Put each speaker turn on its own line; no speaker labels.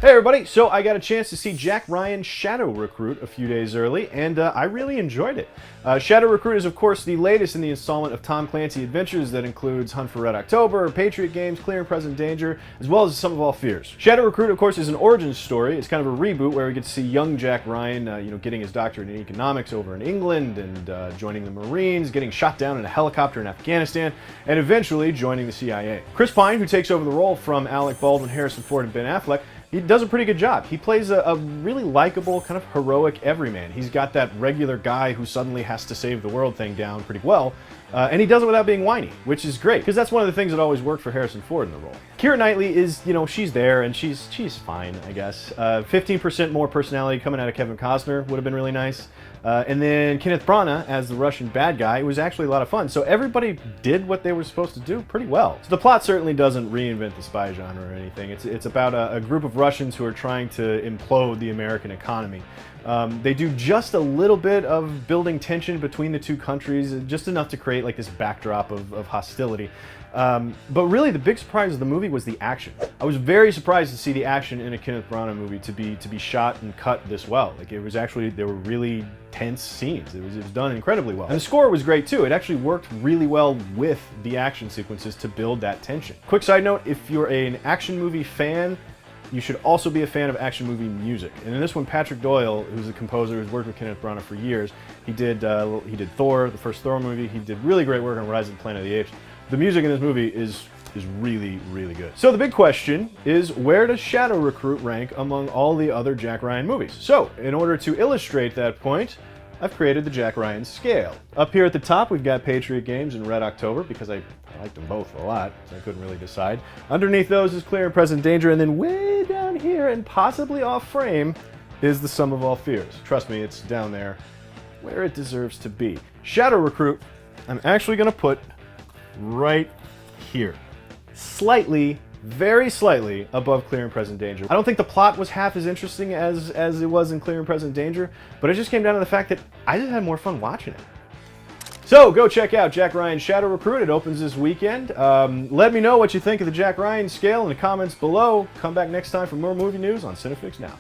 Hey everybody, so I got a chance to see Jack Ryan's Shadow Recruit a few days early, and I really enjoyed it. Shadow Recruit is of course the latest in the installment of Tom Clancy adventures that includes Hunt for Red October, Patriot Games, Clear and Present Danger, as well as Sum of All Fears. Shadow Recruit of course is an origin story. It's kind of a reboot where we get to see young Jack Ryan, getting his doctorate in economics over in England and joining the Marines, getting shot down in a helicopter in Afghanistan, and eventually joining the CIA. Chris Pine, who takes over the role from Alec Baldwin, Harrison Ford, and Ben Affleck, he does a pretty good job. He plays a really likable, kind of heroic everyman. He's got that regular guy who suddenly has to save the world thing down pretty well, and he does it without being whiny, which is great, because that's one of the things that always worked for Harrison Ford in the role. Keira Knightley is, she's there, and she's fine, I guess. 15% more personality coming out of Kevin Costner would have been really nice. And then Kenneth Branagh as the Russian bad guy. It was actually a lot of fun. So everybody did what they were supposed to do pretty well. So the plot certainly doesn't reinvent the spy genre or anything. It's about a group of Russians who are trying to implode the American economy. They do just a little bit of building tension between the two countries, just enough to create like this backdrop of hostility. But really the big surprise of the movie was the action. I was very surprised to see the action in a Kenneth Branagh movie to be shot and cut this well. Like it was actually, there were really tense scenes. It was done incredibly well. And the score was great too. It actually worked really well with the action sequences to build that tension. Quick side note, if you're an action movie fan, you should also be a fan of action movie music. And in this one, Patrick Doyle, who's a composer who's worked with Kenneth Branagh for years, he did Thor, the first Thor movie. He did really great work on Rise of the Planet of the Apes. The music in this movie is really, really good. So the big question is, where does Shadow Recruit rank among all the other Jack Ryan movies? So, in order to illustrate that point, I've created the Jack Ryan scale. Up here at the top, we've got Patriot Games and Red October, because I liked them both a lot, so I couldn't really decide. Underneath those is Clear and Present Danger, and then way down here, and possibly off frame, is the Sum of All Fears. Trust me, it's down there where it deserves to be. Shadow Recruit, I'm actually gonna put right here. Slightly, very slightly above Clear and Present Danger. I don't think the plot was half as interesting as it was in Clear and Present Danger, but it just came down to the fact that I just had more fun watching it. So go check out Jack Ryan's Shadow Recruit. It opens this weekend. Let me know what you think of the Jack Ryan scale in the comments below. Come back next time for more movie news on Cinefix Now.